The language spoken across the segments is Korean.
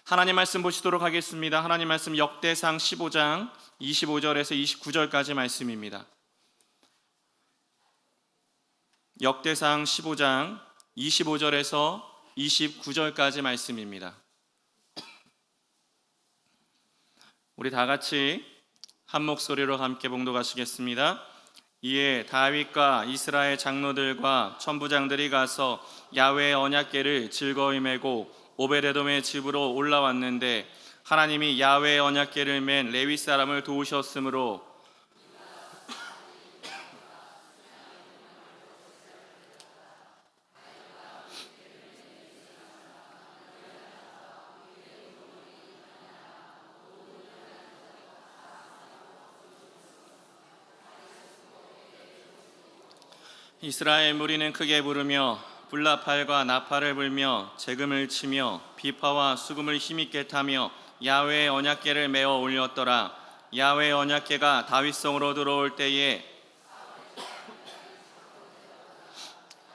하나님 말씀 보시도록 하겠습니다. 하나님 말씀 역대상 15장 25절에서 29절까지 말씀입니다. 역대상 15장 25절에서 29절까지 말씀입니다. 우리 다 같이 한 목소리로 함께 봉독하시겠습니다. 이에 다윗과 이스라엘 장로들과 천부장들이 가서 야훼의 언약궤를 즐거이 메고 오베데돔의 집으로 올라왔는데 하나님이 야훼의 언약궤를 맨 레위 사람을 도우셨으므로 이스라엘 무리는 크게 부르며 불나팔과 나팔을 불며 재금을 치며 비파와 수금을 힘있게 타며 야훼의 언약궤를 메어 올렸더라. 야훼의 언약궤가 다윗성으로 들어올 때에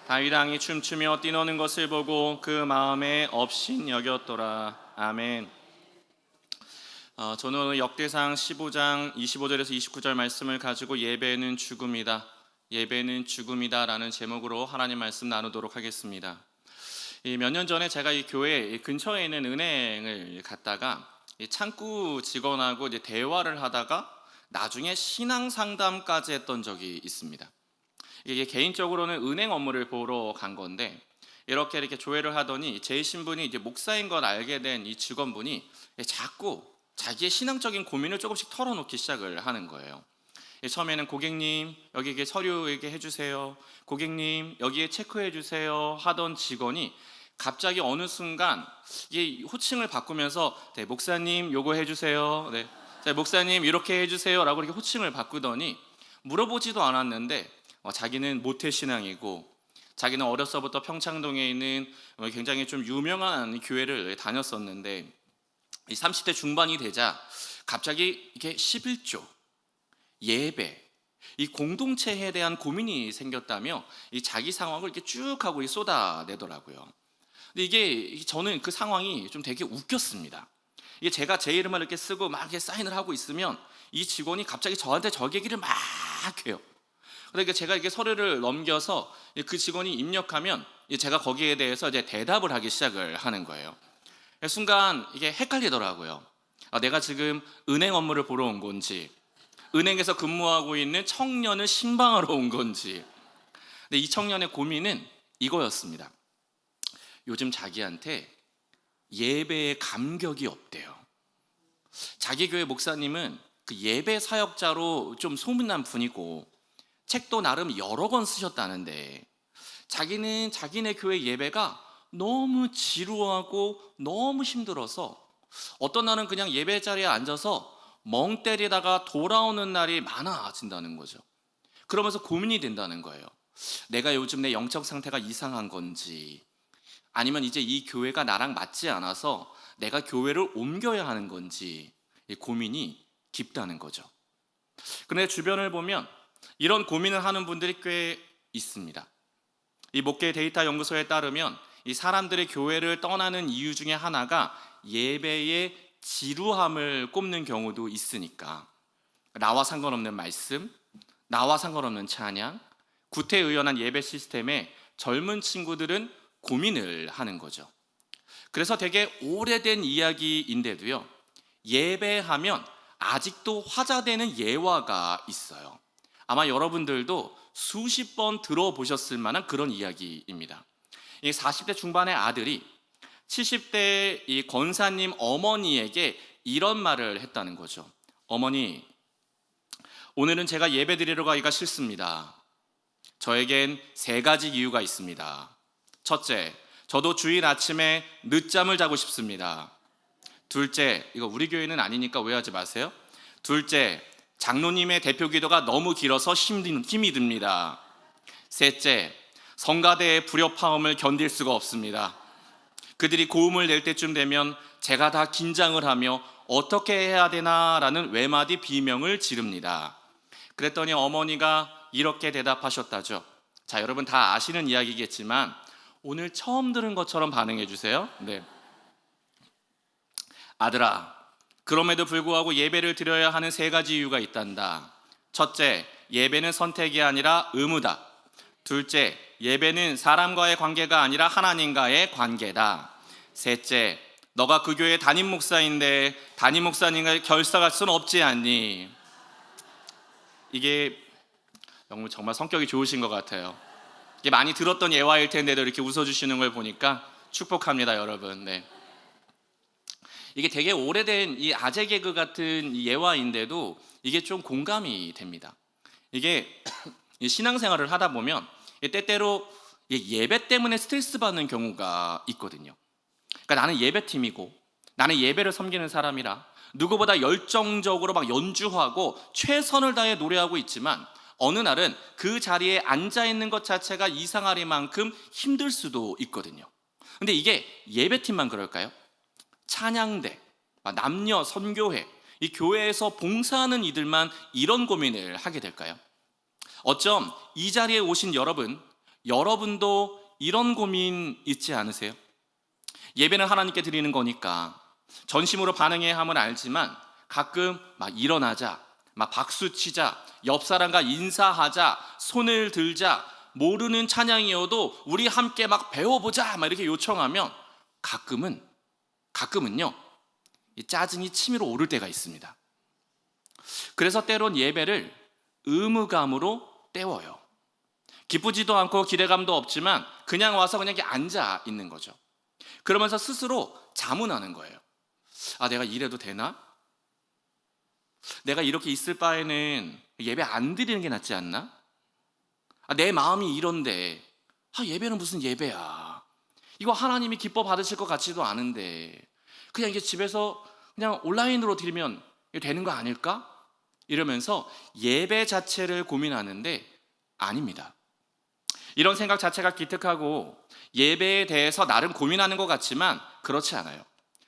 다윗 왕이 춤추며 뛰노는 것을 보고 그 마음에 업신 여겼더라. 아멘. 저는 오늘 역대상 15장 25절에서 29절 말씀을 가지고 예배는 죽음이다, 예배는 죽음이다 라는 제목으로 하나님 말씀 나누도록 하겠습니다. 몇 년 전에 제가 이 교회 근처에 있는 은행을 갔다가 창구 직원하고 이제 대화를 하다가 나중에 신앙 상담까지 했던 적이 있습니다. 이게 개인적으로는 은행 업무를 보러 간 건데 이렇게 조회를 하더니 제 신분이 이제 목사인 걸 알게 된 이 직원분이 자꾸 자기의 신앙적인 고민을 조금씩 털어놓기 시작을 하는 거예요. 처음에는 고객님 여기에 서류 해주세요, 고객님 여기에 체크해 주세요 하던 직원이 갑자기 어느 순간 이 호칭을 바꾸면서 네, 목사님 요거 해주세요, 네, 목사님 이렇게 해주세요 라고 이렇게 호칭을 바꾸더니 물어보지도 않았는데 자기는 모태신앙이고 자기는 어려서부터 평창동에 있는 굉장히 좀 유명한 교회를 다녔었는데 이 30대 중반이 되자 갑자기 이게 11조 예배, 이 공동체에 대한 고민이 생겼다며 이 자기 상황을 이렇게 쭉 하고 쏟아내더라고요. 근데 이게 저는 그 상황이 좀 되게 웃겼습니다. 이게 제가 제 이름을 이렇게 쓰고 막 이렇게 사인을 하고 있으면 이 직원이 갑자기 저한테 저 얘기를 막 해요. 그러니까 제가 이렇게 서류를 넘겨서 그 직원이 입력하면 제가 거기에 대해서 이제 대답을 하기 시작을 하는 거예요. 순간 이게 헷갈리더라고요. 내가 지금 은행 업무를 보러 온 건지 은행에서 근무하고 있는 청년을 신방하러 온 건지. 근데 이 청년의 고민은 이거였습니다. 요즘 자기한테 예배의 감격이 없대요. 자기 교회 목사님은 그 예배 사역자로 좀 소문난 분이고 책도 나름 여러 권 쓰셨다는데 자기는 자기네 교회 예배가 너무 지루하고 너무 힘들어서 어떤 날은 그냥 예배 자리에 앉아서 멍 때리다가 돌아오는 날이 많아진다는 거죠. 그러면서 고민이 된다는 거예요. 내가 요즘 내 영적 상태가 이상한 건지 아니면 이제 이 교회가 나랑 맞지 않아서 내가 교회를 옮겨야 하는 건지 고민이 깊다는 거죠. 그런데 주변을 보면 이런 고민을 하는 분들이 꽤 있습니다. 이 목회 데이터 연구소에 따르면 이 사람들의 교회를 떠나는 이유 중에 하나가 예배의 지루함을 꼽는 경우도 있으니까 나와 상관없는 말씀, 나와 상관없는 찬양, 구태의연한 예배 시스템에 젊은 친구들은 고민을 하는 거죠. 그래서 되게 오래된 이야기인데도요, 예배하면 아직도 화자되는 예화가 있어요. 아마 여러분들도 수십 번 들어보셨을 만한 그런 이야기입니다. 이 40대 중반의 아들이 70대 이 권사님 어머니에게 이런 말을 했다는 거죠. 어머니, 오늘은 제가 예배 드리러 가기가 싫습니다. 저에겐 3가지 이유가 있습니다. 첫째, 저도 주일 아침에 늦잠을 자고 싶습니다. 둘째, 이거 우리 교회는 아니니까 오해하지 마세요. 둘째, 장로님의 대표 기도가 너무 길어서 힘이 듭니다. 셋째, 성가대의 불협화음을 견딜 수가 없습니다. 그들이 고음을 낼 때쯤 되면 제가 다 긴장을 하며 어떻게 해야 되나라는 외마디 비명을 지릅니다. 그랬더니 어머니가 이렇게 대답하셨다죠. 자, 여러분 다 아시는 이야기겠지만 오늘 처음 들은 것처럼 반응해 주세요. 네. 아들아, 그럼에도 불구하고 예배를 드려야 하는 세 가지 이유가 있단다. 첫째, 예배는 선택이 아니라 의무다. 둘째, 예배는 사람과의 관계가 아니라 하나님과의 관계다. 셋째, 너가 그 교회 담임 목사인데 담임 목사님과 결석할 수는 없지 않니? 이게 정말 성격이 좋으신 것 같아요. 이게 많이 들었던 예화일 텐데도 이렇게 웃어주시는 걸 보니까 축복합니다, 여러분. 네. 이게 되게 오래된 이 아재 개그 같은 이 예화인데도 이게 좀 공감이 됩니다. 이게 신앙생활을 하다 보면 때때로 예배 때문에 스트레스 받는 경우가 있거든요. 그러니까 나는 예배팀이고 나는 예배를 섬기는 사람이라 누구보다 열정적으로 막 연주하고 최선을 다해 노래하고 있지만 어느 날은 그 자리에 앉아 있는 것 자체가 이상하리만큼 힘들 수도 있거든요. 근데 이게 예배팀만 그럴까요? 찬양대, 남녀 선교회, 이 교회에서 봉사하는 이들만 이런 고민을 하게 될까요? 어쩜 이 자리에 오신 여러분도 이런 고민 있지 않으세요? 예배는 하나님께 드리는 거니까 전심으로 반응해야 함은 알지만 가끔 막 일어나자, 막 박수 치자, 옆 사람과 인사하자, 손을 들자, 모르는 찬양이어도 우리 함께 막 배워보자 막 이렇게 요청하면 가끔은요 이 짜증이 치밀어 오를 때가 있습니다. 그래서 때론 예배를 의무감으로 때워요. 기쁘지도 않고 기대감도 없지만 그냥 와서 그냥 이렇게 앉아 있는 거죠. 그러면서 스스로 자문하는 거예요. 아, 내가 이래도 되나? 내가 이렇게 있을 바에는 예배 안 드리는 게 낫지 않나? 아, 내 마음이 이런데 예배는 무슨 예배야? 이거 하나님이 기뻐 받으실 것 같지도 않은데 그냥 이게 집에서 그냥 온라인으로 드리면 되는 거 아닐까? 이러면서 예배 자체를 고민하는데 아닙니다. 이런 생각 자체가 기특하고 예배에 대해서 나름 고민하는 것 같지만 그렇지 않아요.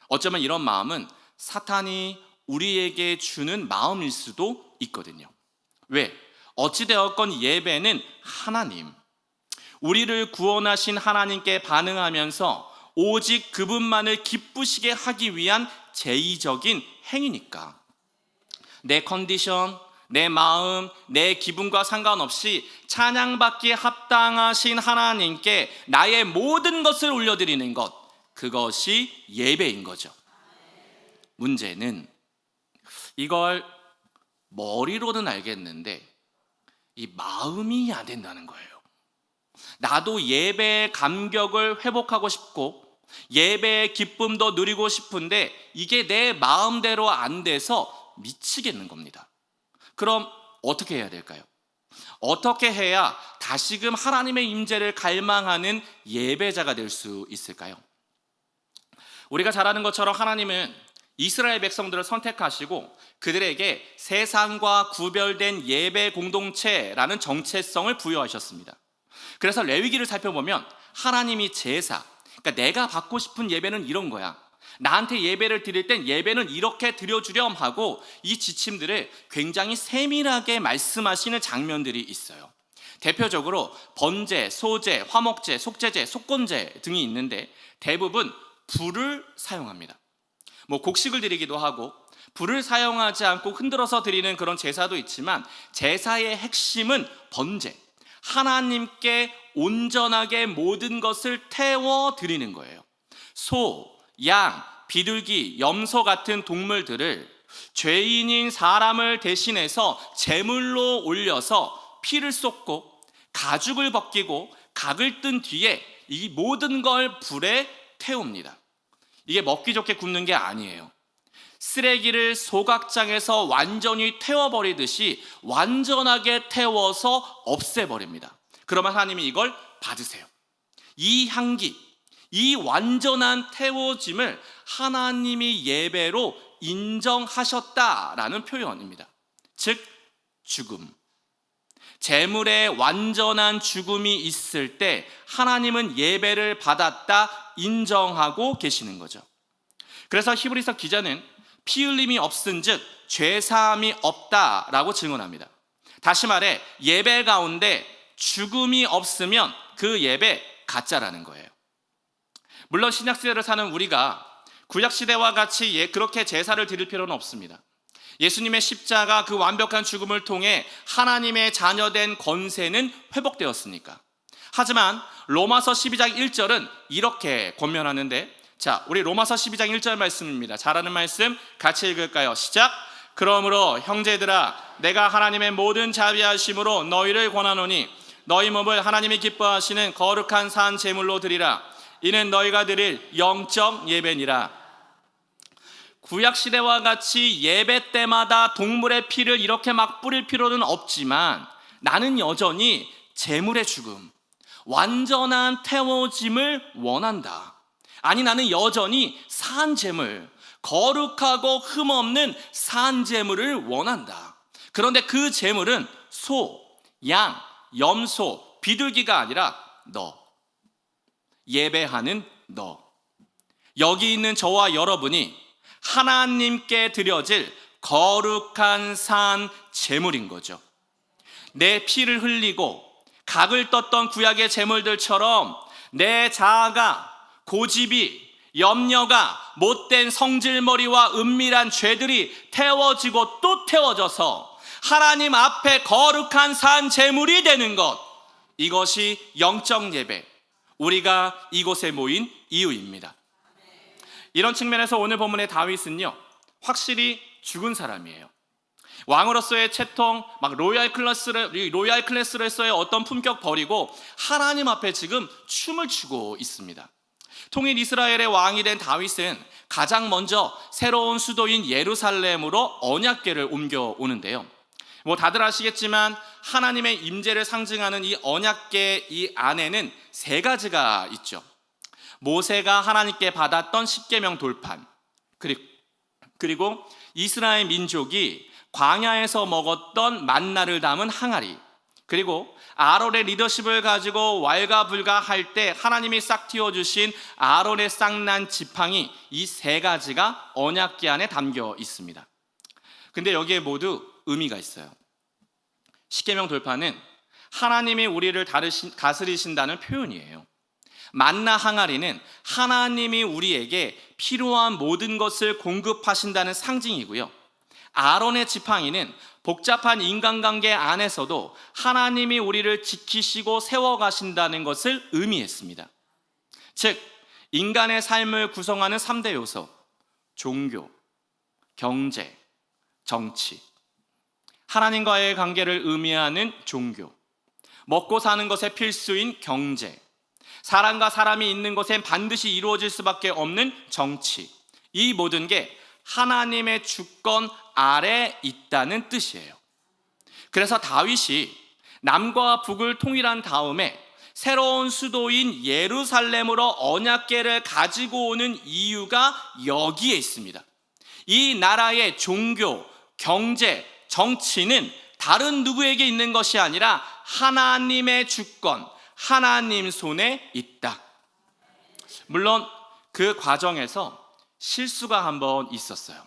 어쩌면 이런 마음은 사탄이 우리에게 주는 마음일 수도 있거든요. 왜? 어찌되었건 예배는 하나님, 우리를 구원하신 하나님께 반응하면서 오직 그분만을 기쁘시게 하기 위한 제의적인 행위니까 내 컨디션, 내 마음, 내 기분과 상관없이 찬양받기에 합당하신 하나님께 나의 모든 것을 올려드리는 것, 그것이 예배인 거죠. 문제는 이걸 머리로는 알겠는데 이 마음이 안 된다는 거예요. 나도 예배의 감격을 회복하고 싶고 예배의 기쁨도 누리고 싶은데 이게 내 마음대로 안 돼서 미치겠는 겁니다. 그럼 어떻게 해야 될까요? 어떻게 해야 다시금 하나님의 임재를 갈망하는 예배자가 될 수 있을까요? 우리가 잘 아는 것처럼 하나님은 이스라엘 백성들을 선택하시고 그들에게 세상과 구별된 예배 공동체라는 정체성을 부여하셨습니다. 그래서 레위기를 살펴보면 하나님이 제사, 그러니까 내가 받고 싶은 예배는 이런 거야, 나한테 예배를 드릴 땐 예배는 이렇게 드려주렴 하고 이 지침들을 굉장히 세밀하게 말씀하시는 장면들이 있어요. 대표적으로 번제, 소제, 화목제, 속죄제, 속건제 등이 있는데 대부분 불을 사용합니다. 곡식을 드리기도 하고 불을 사용하지 않고 흔들어서 드리는 그런 제사도 있지만 제사의 핵심은 번제, 하나님께 온전하게 모든 것을 태워 드리는 거예요. 소, 양, 비둘기, 염소 같은 동물들을 죄인인 사람을 대신해서 제물로 올려서 피를 쏟고 가죽을 벗기고 각을 뜬 뒤에 이 모든 걸 불에 태웁니다. 이게 먹기 좋게 굽는 게 아니에요. 쓰레기를 소각장에서 완전히 태워버리듯이 완전하게 태워서 없애버립니다. 그러면 하나님이 이걸 받으세요. 이 향기, 이 완전한 태워짐을 하나님이 예배로 인정하셨다라는 표현입니다. 즉 죽음, 제물의 완전한 죽음이 있을 때 하나님은 예배를 받았다 인정하고 계시는 거죠. 그래서 히브리서 기자는 피 흘림이 없은즉 죄 사함이 없다라고 증언합니다. 다시 말해 예배 가운데 죽음이 없으면 그 예배 가짜라는 거예요. 물론 신약시대를 사는 우리가 구약 시대와 같이 그렇게 제사를 드릴 필요는 없습니다. 예수님의 십자가 그 완벽한 죽음을 통해 하나님의 자녀된 권세는 회복되었으니까. 하지만 로마서 12장 1절은 이렇게 권면하는데, 자, 우리 로마서 12장 1절 말씀입니다. 잘하는 말씀 같이 읽을까요? 시작. 그러므로 형제들아, 내가 하나님의 모든 자비하심으로 너희를 권하노니 너희 몸을 하나님이 기뻐하시는 거룩한 산 제물로 드리라. 이는 너희가 드릴 영적 예배니라. 구약 시대와 같이 예배 때마다 동물의 피를 이렇게 막 뿌릴 필요는 없지만 나는 여전히 제물의 죽음, 완전한 태워짐을 원한다. 아니, 나는 여전히 산 제물, 거룩하고 흠없는 산 제물을 원한다. 그런데 그 제물은 소, 양, 염소, 비둘기가 아니라 너, 예배하는 너, 여기 있는 저와 여러분이 하나님께 드려질 거룩한 산 제물인 거죠. 내 피를 흘리고 각을 떴던 구약의 제물들처럼 내 자아가, 고집이, 염려가, 못된 성질머리와 은밀한 죄들이 태워지고 또 태워져서 하나님 앞에 거룩한 산 제물이 되는 것, 이것이 영적 예배, 우리가 이곳에 모인 이유입니다. 이런 측면에서 오늘 본문의 다윗은요, 확실히 죽은 사람이에요. 왕으로서의 채통, 막 로얄 클래스로서의 어떤 품격 버리고 하나님 앞에 지금 춤을 추고 있습니다. 통일 이스라엘의 왕이 된 다윗은 가장 먼저 새로운 수도인 예루살렘으로 언약궤를 옮겨오는데요. 다들 아시겠지만 하나님의 임재를 상징하는 이 언약궤 이 안에는 세 가지가 있죠. 모세가 하나님께 받았던 십계명 돌판, 그리고 이스라엘 민족이 광야에서 먹었던 만나를 담은 항아리, 그리고 아론의 리더십을 가지고 왈가불가할 때 하나님이 싹 틔워주신 아론의 쌍난 지팡이, 이 세 가지가 언약궤 안에 담겨 있습니다. 근데 여기에 모두 의미가 있어요. 십계명 돌판은 하나님이 우리를 다스리신다는 표현이에요. 만나 항아리는 하나님이 우리에게 필요한 모든 것을 공급하신다는 상징이고요. 아론의 지팡이는 복잡한 인간관계 안에서도 하나님이 우리를 지키시고 세워가신다는 것을 의미했습니다. 즉, 인간의 삶을 구성하는 3대 요소, 종교, 경제, 정치. 하나님과의 관계를 의미하는 종교, 먹고 사는 것의 필수인 경제, 사람과 사람이 있는 곳엔 반드시 이루어질 수밖에 없는 정치, 이 모든 게 하나님의 주권 아래 있다는 뜻이에요. 그래서 다윗이 남과 북을 통일한 다음에 새로운 수도인 예루살렘으로 언약궤를 가지고 오는 이유가 여기에 있습니다. 이 나라의 종교, 경제, 정치는 다른 누구에게 있는 것이 아니라 하나님의 주권, 하나님 손에 있다. 물론 그 과정에서 실수가 한번 있었어요.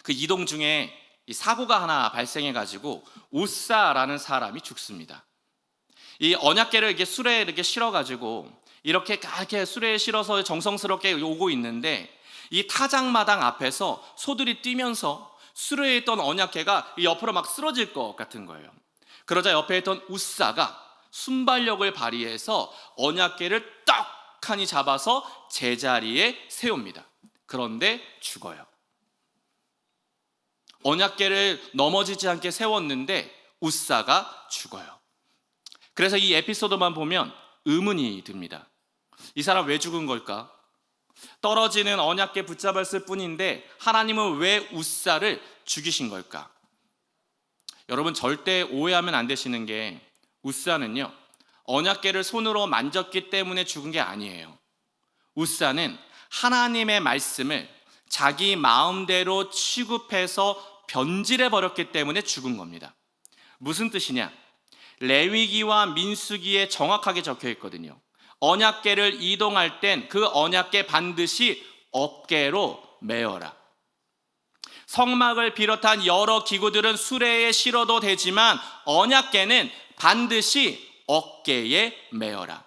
그 이동 중에 사고가 하나 발생해가지고 우사라는 사람이 죽습니다. 이 언약궤를 이렇게 수레에 이렇게 실어가지고 이렇게 수레에 실어서 정성스럽게 오고 있는데 이 타작마당 앞에서 소들이 뛰면서 수레에 있던 언약궤가 옆으로 막 쓰러질 것 같은 거예요. 그러자 옆에 있던 우사가 순발력을 발휘해서 언약궤를 떡하니 잡아서 제자리에 세웁니다. 그런데 죽어요. 언약궤를 넘어지지 않게 세웠는데 우사가 죽어요. 그래서 이 에피소드만 보면 의문이 듭니다. 이 사람 왜 죽은 걸까? 떨어지는 언약궤 붙잡았을 뿐인데 하나님은 왜 우사를 죽이신 걸까? 여러분, 절대 오해하면 안 되시는 게 우사는요, 언약궤를 손으로 만졌기 때문에 죽은 게 아니에요. 우사는 하나님의 말씀을 자기 마음대로 취급해서 변질해 버렸기 때문에 죽은 겁니다. 무슨 뜻이냐? 레위기와 민수기에 정확하게 적혀 있거든요. 언약궤를 이동할 땐 그 언약궤 반드시 어깨로 메어라. 성막을 비롯한 여러 기구들은 수레에 실어도 되지만 언약궤는 반드시 어깨에 메어라.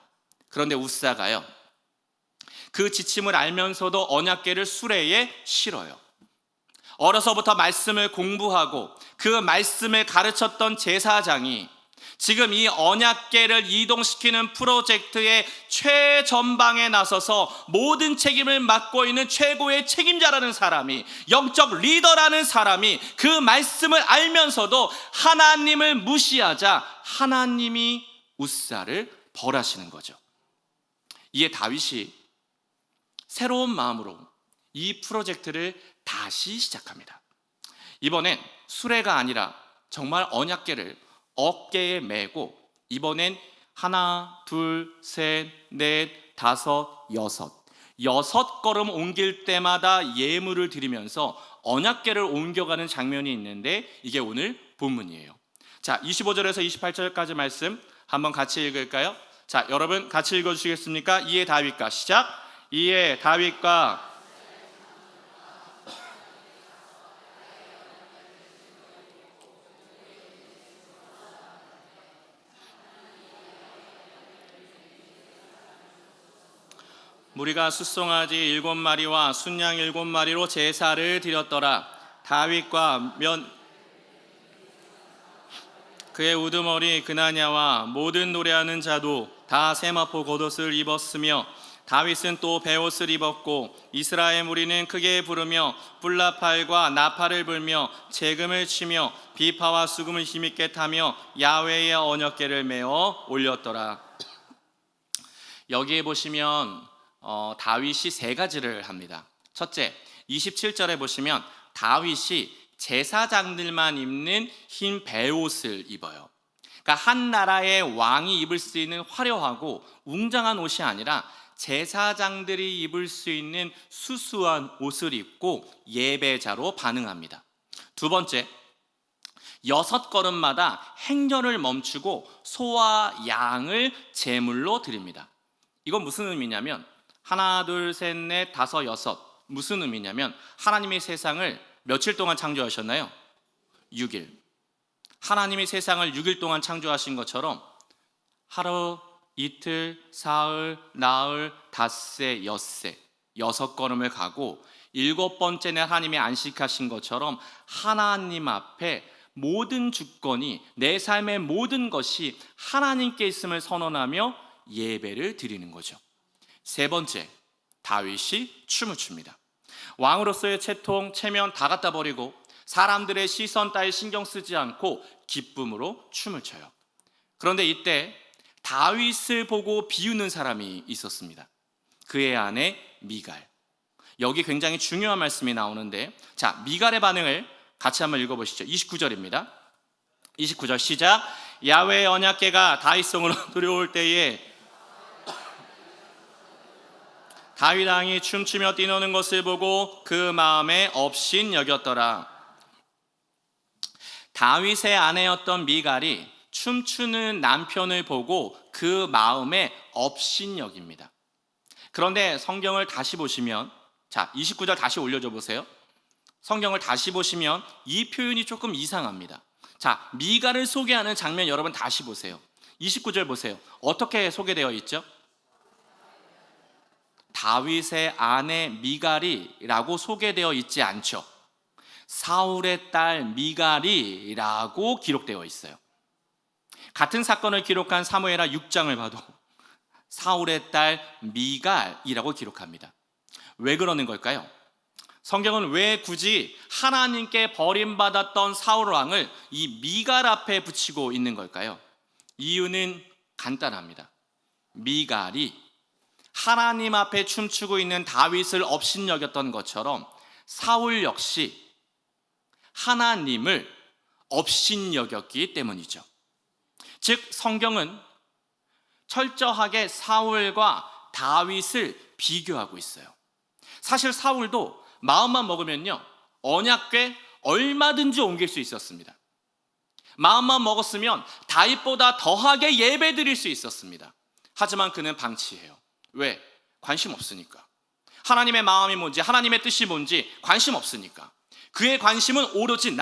그런데 우사가요, 그 지침을 알면서도 언약궤를 수레에 실어요. 어려서부터 말씀을 공부하고 그 말씀을 가르쳤던 제사장이 지금 이 언약궤를 이동시키는 프로젝트의 최전방에 나서서 모든 책임을 맡고 있는 최고의 책임자라는 사람이, 영적 리더라는 사람이 그 말씀을 알면서도 하나님을 무시하자 하나님이 웃사를 벌하시는 거죠. 이에 다윗이 새로운 마음으로 이 프로젝트를 다시 시작합니다. 이번엔 수레가 아니라 정말 언약궤를 어깨에 메고 이번엔 하나, 둘, 셋, 넷, 다섯, 여섯 걸음 옮길 때마다 예물을 드리면서 언약궤를 옮겨가는 장면이 있는데 이게 오늘 본문이에요. 자, 25절에서 28절까지 말씀 한번 같이 읽을까요? 자, 여러분 같이 읽어주시겠습니까? 이에 다윗과 시작. 이에 다윗과 무리가 숫송아지 7마리와 순양 7마리로 제사를 드렸더라. 다윗과 그의 우두머리 그나냐와 모든 노래하는 자도 다 세마포 겉옷을 입었으며 다윗은 또 베옷을 입었고 이스라엘 무리는 크게 부르며 뿔나팔과 나팔을 불며 재금을 치며 비파와 수금을 힘있게 타며 야훼의 언약궤를 메어 올렸더라. 여기에 보시면 다윗이 세 가지를 합니다. 첫째, 27절에 보시면 다윗이 제사장들만 입는 흰 베옷을 입어요. 그러니까 한 나라의 왕이 입을 수 있는 화려하고 웅장한 옷이 아니라 제사장들이 입을 수 있는 수수한 옷을 입고 예배자로 반응합니다. 두 번째, 6걸음마다 행렬을 멈추고 소와 양을 제물로 드립니다. 이건 무슨 의미냐면 하나, 둘, 셋, 넷, 다섯, 여섯. 무슨 의미냐면 하나님이 세상을 며칠 동안 창조하셨나요? 6일. 하나님이 세상을 6일 동안 창조하신 것처럼 하루, 이틀, 사흘, 나흘, 닷새, 엿새 6걸음을 가고 7번째는 하나님이 안식하신 것처럼 하나님 앞에 모든 주권이, 내 삶의 모든 것이 하나님께 있음을 선언하며 예배를 드리는 거죠. 세 번째, 다윗이 춤을 춥니다. 왕으로서의 채통, 체면 다 갖다 버리고 사람들의 시선 따위 신경 쓰지 않고 기쁨으로 춤을 춰요. 그런데 이때 다윗을 보고 비웃는 사람이 있었습니다. 그의 아내 미갈. 여기 굉장히 중요한 말씀이 나오는데, 자, 미갈의 반응을 같이 한번 읽어보시죠. 29절입니다. 29절 시작. 야훼의 언약궤가 다윗성으로 들어올 때에 다윗 왕이 춤추며 뛰노는 것을 보고 그 마음에 업신여겼더라. 다윗의 아내였던 미갈이 춤추는 남편을 보고 그 마음에 업신여깁니다. 그런데 성경을 다시 보시면, 자, 29절 다시 올려줘 보세요. 성경을 다시 보시면 이 표현이 조금 이상합니다. 자, 미갈을 소개하는 장면 여러분 다시 보세요. 29절 보세요. 어떻게 소개되어 있죠? 다윗의 아내 미갈이라고 소개되어 있지 않죠. 사울의 딸 미갈이라고 기록되어 있어요. 같은 사건을 기록한 사무엘하 6장을 봐도 사울의 딸 미갈이라고 기록합니다. 왜 그러는 걸까요? 성경은 왜 굳이 하나님께 버림받았던 사울 왕을 이 미갈 앞에 붙이고 있는 걸까요? 이유는 간단합니다. 미갈이 하나님 앞에 춤추고 있는 다윗을 업신여겼던 것처럼 사울 역시 하나님을 업신여겼기 때문이죠. 즉 성경은 철저하게 사울과 다윗을 비교하고 있어요. 사실 사울도 마음만 먹으면요, 언약궤 얼마든지 옮길 수 있었습니다. 마음만 먹었으면 다윗보다 더하게 예배드릴 수 있었습니다. 하지만 그는 방치해요. 왜? 관심 없으니까. 하나님의 마음이 뭔지, 하나님의 뜻이 뭔지 관심 없으니까. 그의 관심은 오로지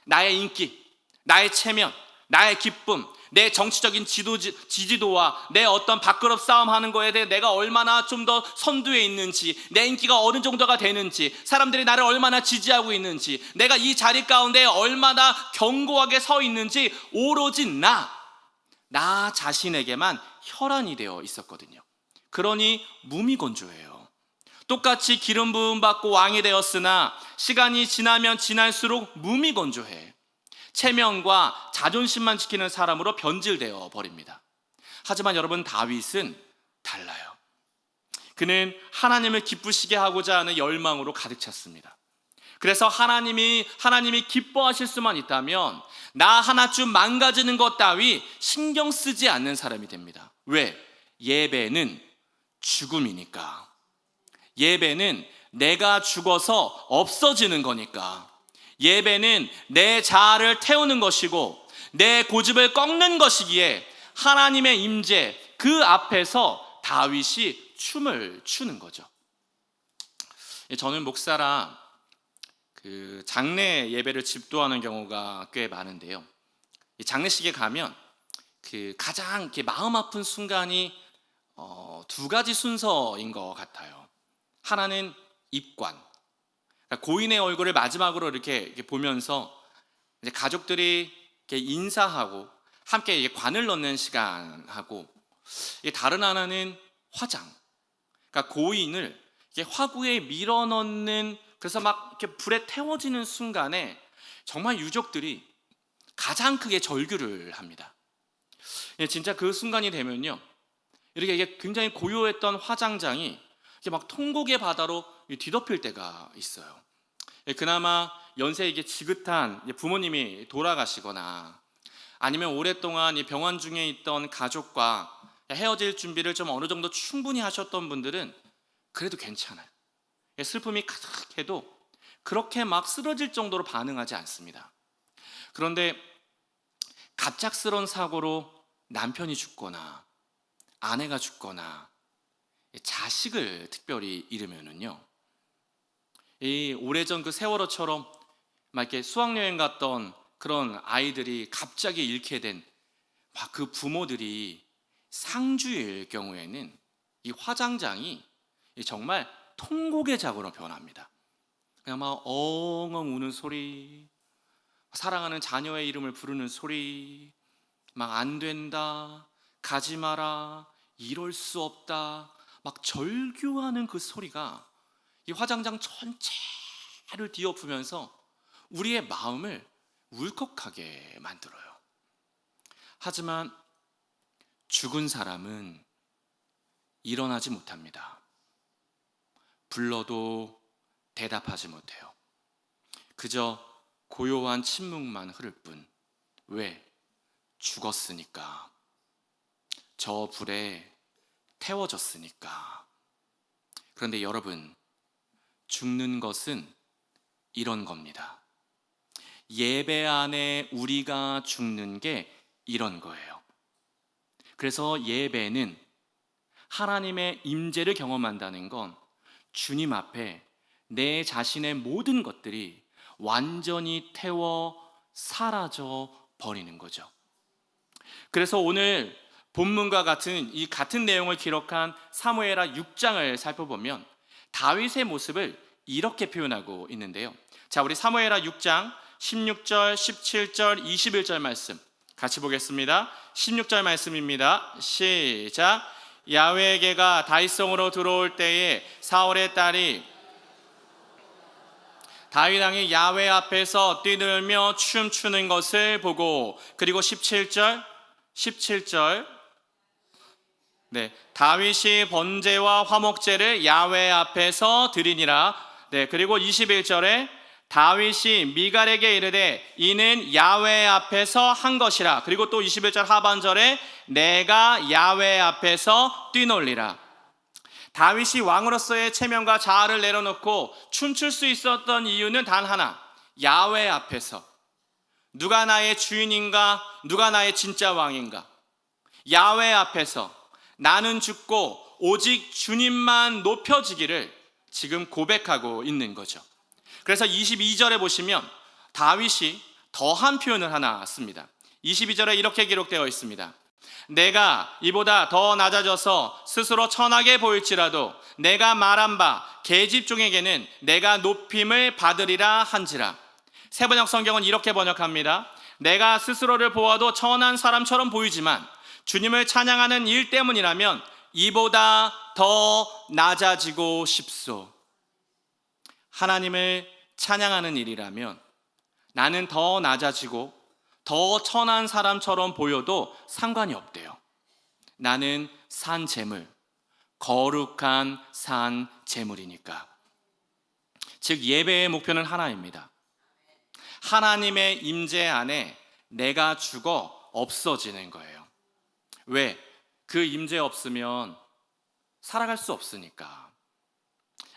나의 인기, 나의 체면, 나의 기쁨, 내 정치적인 지지도와 내 어떤 밥그릇 싸움하는 거에 대해 내가 얼마나 좀 더 선두에 있는지, 내 인기가 어느 정도가 되는지, 사람들이 나를 얼마나 지지하고 있는지, 내가 이 자리 가운데 얼마나 견고하게 서 있는지 오로지 나 자신에게만 혈안이 되어 있었거든요. 그러니 무미건조해요. 똑같이 기름 부음 받고 왕이 되었으나 시간이 지나면 지날수록 무미건조해. 체면과 자존심만 지키는 사람으로 변질되어 버립니다. 하지만 여러분, 다윗은 달라요. 그는 하나님을 기쁘시게 하고자 하는 열망으로 가득 찼습니다. 그래서 하나님이 기뻐하실 수만 있다면 나 하나쯤 망가지는 것 따위 신경 쓰지 않는 사람이 됩니다. 왜? 예배는 죽음이니까. 예배는 내가 죽어서 없어지는 거니까. 예배는 내 자아를 태우는 것이고 내 고집을 꺾는 것이기에 하나님의 임재 그 앞에서 다윗이 춤을 추는 거죠. 저는 목사라 장례 예배를 집도하는 경우가 꽤 많은데요. 장례식에 가면 가장 이렇게 마음 아픈 순간이 두 가지 순서인 것 같아요. 하나는 입관. 그러니까 고인의 얼굴을 마지막으로 이렇게 보면서 이제 가족들이 이렇게 인사하고 함께 관을 넣는 시간하고, 다른 하나는 화장. 그러니까 고인을 이렇게 화구에 밀어 넣는, 그래서 막 이렇게 불에 태워지는 순간에 정말 유족들이 가장 크게 절규를 합니다. 진짜 그 순간이 되면요, 이게 굉장히 고요했던 화장장이 이렇게 막 통곡의 바다로 뒤덮일 때가 있어요. 그나마 연세 이게 지긋한 부모님이 돌아가시거나 아니면 오랫동안 병원 중에 있던 가족과 헤어질 준비를 좀 어느 정도 충분히 하셨던 분들은 그래도 괜찮아요. 슬픔이 가득해도 그렇게 막 쓰러질 정도로 반응하지 않습니다. 그런데 갑작스러운 사고로 남편이 죽거나 아내가 죽거나 자식을 특별히 잃으면은요, 이 오래전 그 세월호처럼 막 이렇게 수학여행 갔던 그런 아이들이 갑자기 잃게 된 막 그 부모들이 상주일 경우에는 이 화장장이 정말 통곡의 작으로 변합니다. 그냥 막 엉엉 우는 소리, 사랑하는 자녀의 이름을 부르는 소리, 막 안 된다, 가지 마라, 이럴 수 없다, 막 절규하는 그 소리가 이 화장장 전체를 뒤엎으면서 우리의 마음을 울컥하게 만들어요. 하지만 죽은 사람은 일어나지 못합니다. 불러도 대답하지 못해요. 그저 고요한 침묵만 흐를 뿐. 왜? 죽었으니까. 저 불에 태워졌으니까. 그런데 여러분, 죽는 것은 이런 겁니다. 예배 안에 우리가 죽는 게 이런 거예요. 그래서 예배는 하나님의 임재를 경험한다는 건 주님 앞에 내 자신의 모든 것들이 완전히 태워 사라져 버리는 거죠. 그래서 오늘 본문과 같은 이 같은 내용을 기록한 사무엘하 6장을 살펴보면 다윗의 모습을 이렇게 표현하고 있는데요. 자, 우리 사무엘하 6장 16절, 17절, 21절 말씀 같이 보겠습니다. 16절 말씀입니다. 시작. 야훼에게가 다윗성으로 들어올 때에 사울의 딸이 다윗 왕이 야훼 앞에서 뛰들며 춤추는 것을 보고, 그리고 17절 네, 다윗이 번제와 화목제를 야훼 앞에서 드리니라. 네, 그리고 21절에 다윗이 미갈에게 이르되 이는 야훼 앞에서 한 것이라. 그리고 또 21절 하반절에 내가 야훼 앞에서 뛰놀리라. 다윗이 왕으로서의 체면과 자아를 내려놓고 춤출 수 있었던 이유는 단 하나, 야훼 앞에서. 누가 나의 주인인가? 누가 나의 진짜 왕인가? 야훼 앞에서 나는 죽고 오직 주님만 높여지기를 지금 고백하고 있는 거죠. 그래서 22절에 보시면 다윗이 더한 표현을 하나 씁니다. 22절에 이렇게 기록되어 있습니다. 내가 이보다 더 낮아져서 스스로 천하게 보일지라도 내가 말한 바 계집종에게는 내가 높임을 받으리라 한지라. 세번역 성경은 이렇게 번역합니다. 내가 스스로를 보아도 천한 사람처럼 보이지만 주님을 찬양하는 일 때문이라면 이보다 더 낮아지고 싶소. 하나님을 찬양하는 일이라면 나는 더 낮아지고 더 천한 사람처럼 보여도 상관이 없대요. 나는 산 제물, 거룩한 산 제물이니까. 즉 예배의 목표는 하나입니다. 하나님의 임재 안에 내가 죽어 없어지는 거예요. 왜? 그 임재 없으면 살아갈 수 없으니까.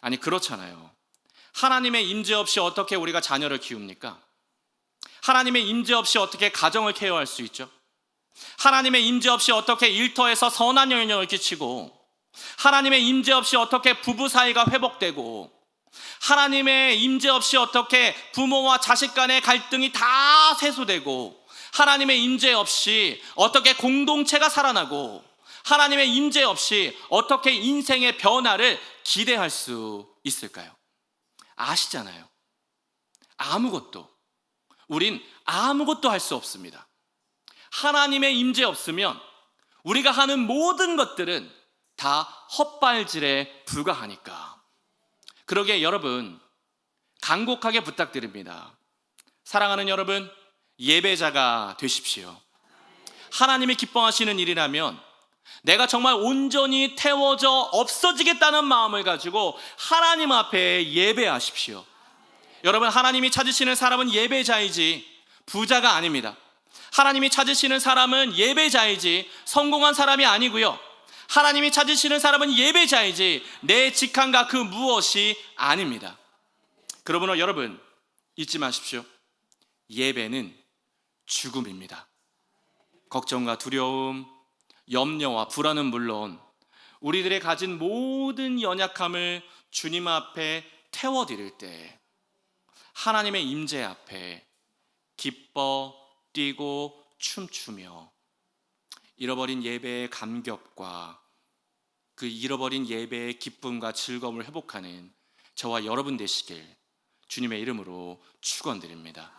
아니 그렇잖아요. 하나님의 임재 없이 어떻게 우리가 자녀를 키웁니까? 하나님의 임재 없이 어떻게 가정을 케어할 수 있죠? 하나님의 임재 없이 어떻게 일터에서 선한 영향을 끼치고, 하나님의 임재 없이 어떻게 부부 사이가 회복되고, 하나님의 임재 없이 어떻게 부모와 자식 간의 갈등이 다 해소되고, 하나님의 임재 없이 어떻게 공동체가 살아나고, 하나님의 임재 없이 어떻게 인생의 변화를 기대할 수 있을까요? 아시잖아요. 우린 아무것도 할 수 없습니다. 하나님의 임재 없으면 우리가 하는 모든 것들은 다 헛발질에 불과하니까. 그러기에 여러분, 간곡하게 부탁드립니다. 사랑하는 여러분, 예배자가 되십시오. 하나님이 기뻐하시는 일이라면 내가 정말 온전히 태워져 없어지겠다는 마음을 가지고 하나님 앞에 예배하십시오. 여러분, 하나님이 찾으시는 사람은 예배자이지 부자가 아닙니다. 하나님이 찾으시는 사람은 예배자이지 성공한 사람이 아니고요. 하나님이 찾으시는 사람은 예배자이지 내 직함과 그 무엇이 아닙니다. 그러므로 여러분, 잊지 마십시오. 예배는 죽음입니다. 걱정과 두려움, 염려와 불안은 물론 우리들의 가진 모든 연약함을 주님 앞에 태워드릴 때 하나님의 임재 앞에 기뻐 뛰고 춤추며 잃어버린 예배의 감격과 그 잃어버린 예배의 기쁨과 즐거움을 회복하는 저와 여러분 되시길 주님의 이름으로 축원드립니다.